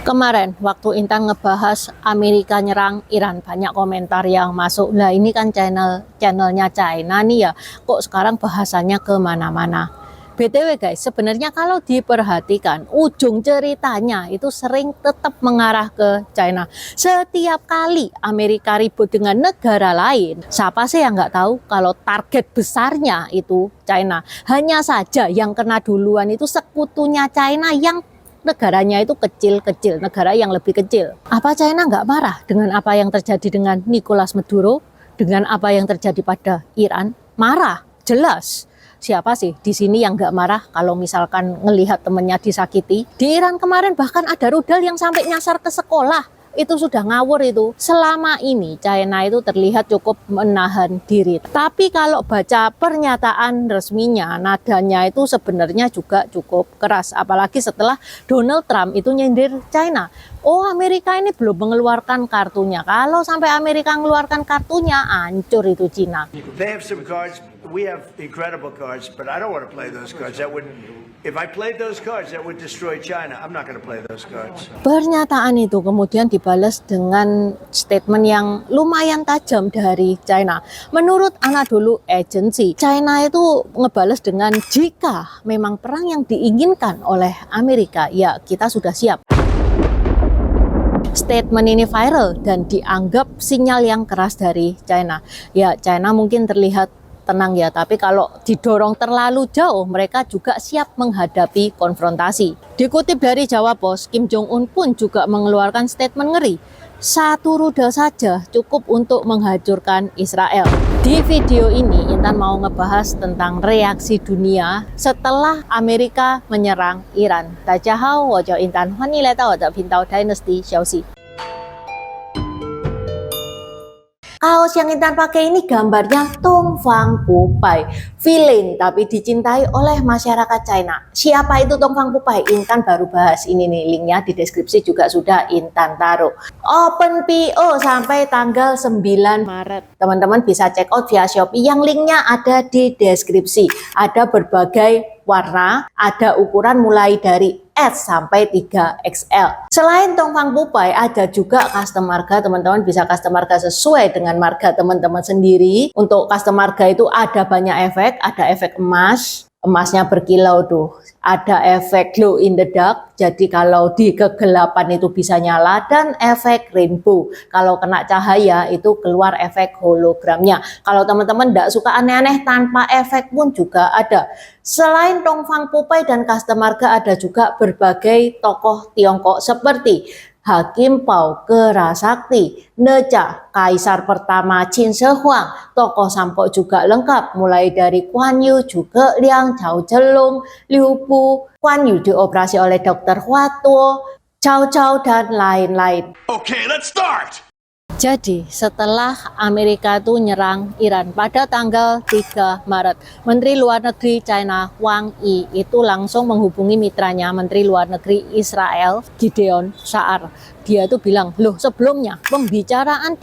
Kemarin waktu Intan ngebahas Amerika nyerang Iran, banyak komentar yang masuk. Nah ini kan channelnya China nih ya, kok sekarang bahasanya kemana-mana. BTW guys, sebenarnya kalau diperhatikan ujung ceritanya itu sering tetap mengarah ke China. Setiap kali Amerika ribut dengan negara lain, siapa sih yang nggak tahu kalau target besarnya itu China. Hanya saja yang kena duluan itu sekutunya China yang negaranya itu kecil-kecil, negara yang lebih kecil. Apa China nggak marah dengan apa yang terjadi dengan Nicolas Maduro, dengan apa yang terjadi pada Iran? Marah, jelas. Siapa sih di sini yang nggak marah kalau misalkan ngelihat temennya disakiti? Di Iran kemarin bahkan ada rudal yang sampai nyasar ke sekolah. Itu sudah ngawur itu. Selama ini China itu terlihat cukup menahan diri. Tapi kalau baca pernyataan resminya, nadanya itu sebenarnya juga cukup keras. Apalagi setelah Donald Trump itu nyindir China. Oh, Amerika ini belum mengeluarkan kartunya. Kalau sampai Amerika mengeluarkan kartunya, hancur itu China. They have some cards. We have incredible cards, but I don't want to play those cards. That would, if I played those cards, that would destroy China. I'm not going to play those cards. Pernyataan itu kemudian dibalas dengan statement yang lumayan tajam dari China. Menurut Anadolu Agency, China itu ngebales dengan jika memang perang yang diinginkan oleh Amerika, ya kita sudah siap. Statement ini viral dan dianggap sinyal yang keras dari China. Ya, China mungkin terlihat tenang ya, tapi kalau didorong terlalu jauh, mereka juga siap menghadapi konfrontasi. Dikutip dari Jawa Post, Kim Jong Un pun juga mengeluarkan statement ngeri. Satu rudal saja cukup untuk menghancurkan Israel. Di video ini, Intan mau ngebahas tentang reaksi dunia setelah Amerika menyerang Iran. Dajahau, wajah Intan, Hani Leta, wajah Bintau Dynasty, Xiaoxi. Kaos yang Intan pakai ini gambarnya Tong Fang Pupai, villain tapi dicintai oleh masyarakat China. Siapa itu Tong Fang Pupai? Intan baru bahas ini nih, linknya di deskripsi juga sudah Intan taruh. Open PO sampai tanggal 9 Maret. Teman-teman bisa check out via Shopee yang linknya ada di deskripsi. Ada berbagai warna, ada ukuran mulai dari S sampai 3XL. Selain Tong Fang Pupai, ada juga custom marga. Teman-teman bisa custom marga sesuai dengan marga teman-teman sendiri. Untuk custom marga itu ada banyak efek, ada efek emas. Emasnya berkilau tuh, ada efek glow in the dark, jadi kalau di kegelapan itu bisa nyala, dan efek rainbow, kalau kena cahaya itu keluar efek hologramnya. Kalau teman-teman tidak suka aneh-aneh tanpa efek pun juga ada. Selain Tong Fang Pupai dan custom marga, ada juga berbagai tokoh Tiongkok seperti Hakim Pao Kerasakti, Neja, Kaisar pertama Qin Shi Huang, tokoh Sampok juga lengkap, mulai dari Guan Yu, juga Liang, Cao Zhelong, Liu Bu, Guan Yu dioperasi oleh Dr. Hua Tuo, Cao Cao, dan lain-lain. Okay, let's start. Jadi setelah Amerika itu nyerang Iran pada tanggal 3 Maret, Menteri Luar Negeri China Wang Yi itu langsung menghubungi mitranya Menteri Luar Negeri Israel Gideon Saar. Dia itu bilang, loh sebelumnya pembicaraan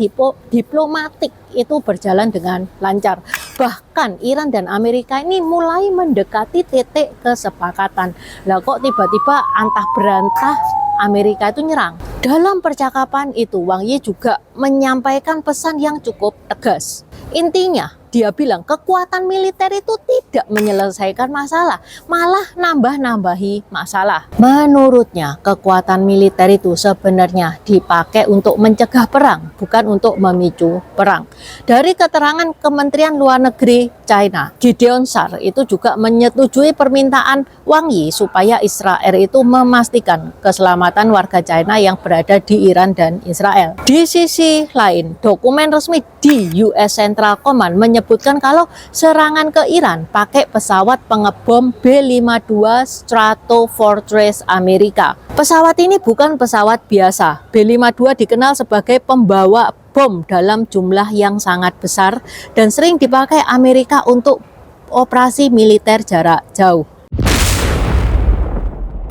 diplomatik itu berjalan dengan lancar. Bahkan Iran dan Amerika ini mulai mendekati titik kesepakatan. Lah kok tiba-tiba antah berantah Amerika itu nyerang. Dalam percakapan itu, Wang Yi juga menyampaikan pesan yang cukup tegas. Intinya, dia bilang kekuatan militer itu tidak menyelesaikan masalah, malah nambah-nambahi masalah. Menurutnya, kekuatan militer itu sebenarnya dipakai untuk mencegah perang, bukan untuk memicu perang. Dari keterangan Kementerian Luar Negeri China, Gideon Saar itu juga menyetujui permintaan Wang Yi supaya Israel itu memastikan keselamatan warga China yang berada di Iran dan Israel. Di sisi lain, dokumen resmi di US Central Command menyebutkan kalau serangan ke Iran pakai pesawat pengebom B-52 Stratofortress Amerika. Pesawat ini bukan pesawat biasa. B-52 dikenal sebagai pembawa bom dalam jumlah yang sangat besar dan sering dipakai Amerika untuk operasi militer jarak jauh.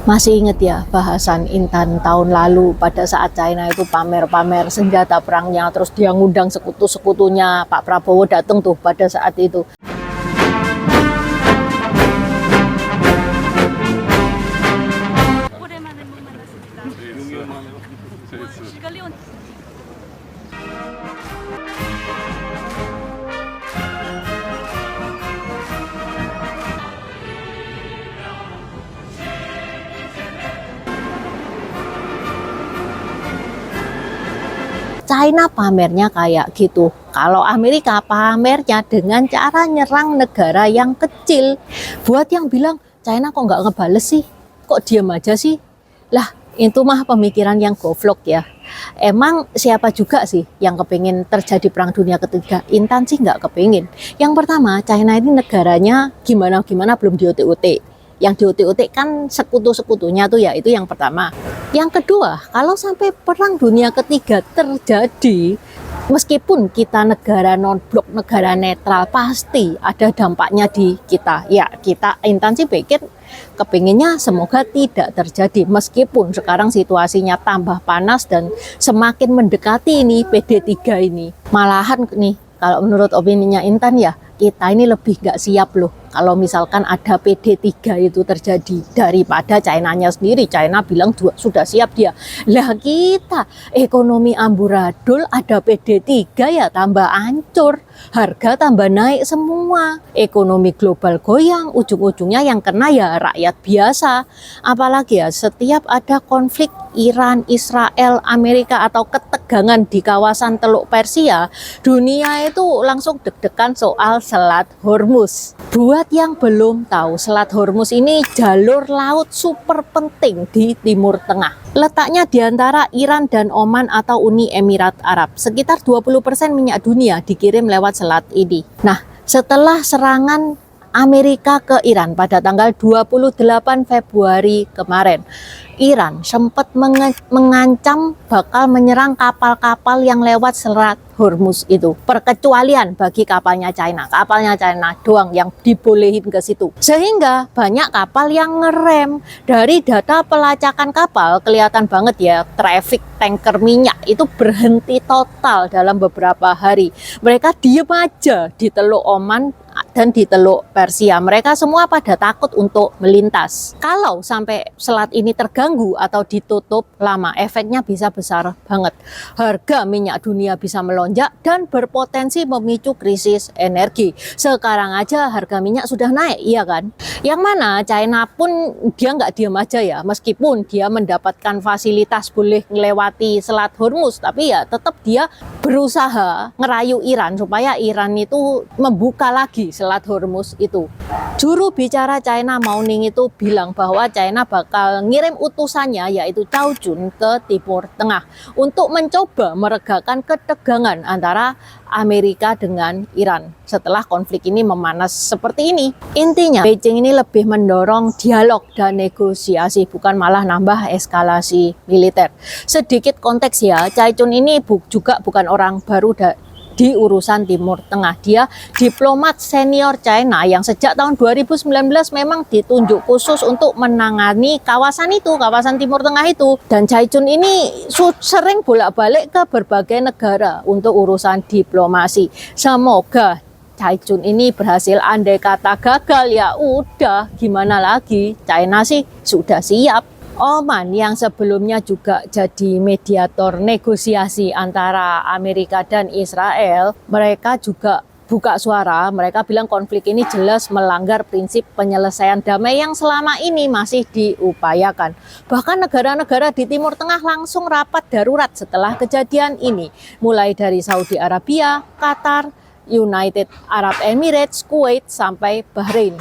Masih inget ya bahasan Intan tahun lalu pada saat China itu pamer-pamer senjata perangnya, terus dia ngundang sekutu-sekutunya Pak Prabowo datang tuh pada saat itu. China pamernya kayak gitu. Kalau Amerika pamernya dengan cara nyerang negara yang kecil. Buat yang bilang, China kok nggak ngebales sih? Kok diam aja sih? Lah, itu mah pemikiran yang goblok ya. Emang siapa juga sih yang kepingin terjadi perang dunia ketiga? Intan sih nggak kepingin. Yang pertama, China ini negaranya gimana-gimana belum di-UT-UT. Yang di-UT-UT kan sekutu-sekutunya tuh ya, itu yang pertama. Yang kedua, kalau sampai perang dunia ketiga terjadi, meskipun kita negara non-blok, negara netral, pasti ada dampaknya di kita. Ya, kita Intan sih pikir kepinginnya semoga tidak terjadi. Meskipun sekarang situasinya tambah panas dan semakin mendekati ini PD3 ini. Malahan nih, kalau menurut opininya Intan ya, kita ini lebih nggak siap loh kalau misalkan ada PD3 itu terjadi daripada China-nya sendiri. China bilang sudah siap dia. Lah kita ekonomi amburadul, ada PD3 ya tambah hancur. Harga tambah naik semua. Ekonomi global goyang, ujung-ujungnya yang kena ya rakyat biasa. Apalagi ya setiap ada konflik Iran, Israel, Amerika atau ketegangan di kawasan Teluk Persia, dunia itu langsung deg-degan soal Selat Hormuz. Buat yang belum tahu, Selat Hormuz ini jalur laut super penting di Timur Tengah. Letaknya di antara Iran dan Oman atau Uni Emirat Arab. Sekitar 20% minyak dunia dikirim lewat selat ini. Nah, setelah serangan Amerika ke Iran pada tanggal 28 Februari kemarin, Iran sempat mengancam bakal menyerang kapal-kapal yang lewat Selat Hormuz itu. Perkecualian bagi kapalnya China doang yang dibolehin ke situ. Sehingga banyak kapal yang ngerem. Dari data pelacakan kapal kelihatan banget ya, traffic tanker minyak itu berhenti total dalam beberapa hari. Mereka diem aja di Teluk Oman dan di Teluk Persia. Mereka semua pada takut untuk melintas. Kalau sampai selat ini terganggu atau ditutup lama, efeknya bisa besar banget. Harga minyak dunia bisa melonjak dan berpotensi memicu krisis energi. Sekarang aja harga minyak sudah naik, iya kan? Yang mana China pun dia nggak diam aja ya, meskipun dia mendapatkan fasilitas boleh melewati Selat Hormuz, tapi ya tetap dia berusaha ngerayu Iran supaya Iran itu membuka lagi Selat Hormuz itu. Juru bicara China Mao Ning itu bilang bahwa China bakal ngirim utusannya yaitu Cao Jun ke Timur Tengah untuk mencoba meregakan ketegangan antara Amerika dengan Iran setelah konflik ini memanas seperti ini. Intinya Beijing ini lebih mendorong dialog dan negosiasi, bukan malah nambah eskalasi militer. Sedikit konteks ya, Cao Jun ini juga bukan orang baru di urusan Timur Tengah. Dia diplomat senior China yang sejak tahun 2019 memang ditunjuk khusus untuk menangani kawasan Timur Tengah itu. Dan Cao Jun ini sering bolak-balik ke berbagai negara untuk urusan diplomasi. Semoga Cao Jun ini berhasil. Andai kata gagal ya udah, gimana lagi? China sih sudah siap. Oman yang sebelumnya juga jadi mediator negosiasi antara Amerika dan Israel, mereka juga buka suara. Mereka bilang konflik ini jelas melanggar prinsip penyelesaian damai yang selama ini masih diupayakan. Bahkan negara-negara di Timur Tengah langsung rapat darurat setelah kejadian ini, mulai dari Saudi Arabia, Qatar, United Arab Emirates, Kuwait, sampai Bahrain.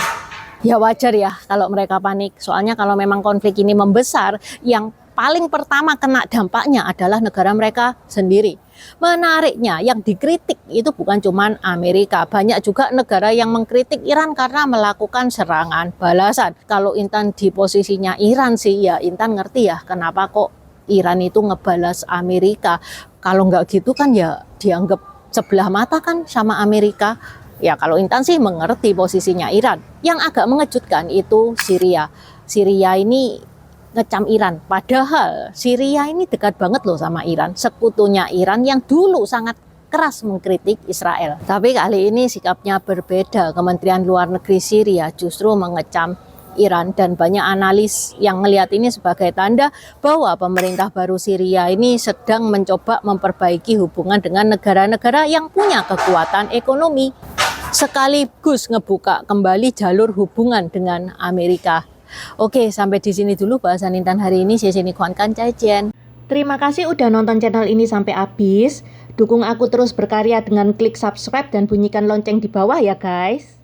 Ya wajar ya kalau mereka panik, soalnya kalau memang konflik ini membesar, yang paling pertama kena dampaknya adalah negara mereka sendiri. Menariknya, yang dikritik itu bukan cuma Amerika, banyak juga negara yang mengkritik Iran karena melakukan serangan balasan. Kalau Intan di posisinya Iran sih, ya Intan ngerti ya kenapa kok Iran itu ngebalas Amerika. Kalau nggak gitu kan ya dianggap sebelah mata kan sama Amerika. Ya kalau Intan sih mengerti posisinya Iran. Yang agak mengejutkan itu Syria. Syria ini ngecam Iran. Padahal Syria ini dekat banget loh sama Iran. Sekutunya Iran yang dulu sangat keras mengkritik Israel. Tapi kali ini sikapnya berbeda. Kementerian Luar Negeri Syria justru mengecam Iran, dan banyak analis yang melihat ini sebagai tanda bahwa pemerintah baru Syria ini sedang mencoba memperbaiki hubungan dengan negara-negara yang punya kekuatan ekonomi, sekaligus ngebuka kembali jalur hubungan dengan Amerika. Oke, sampai di sini dulu bahasan Intan hari ini. Saya Kuan Kan Cai. Terima kasih udah nonton channel ini sampai habis. Dukung aku terus berkarya dengan klik subscribe dan bunyikan lonceng di bawah ya guys.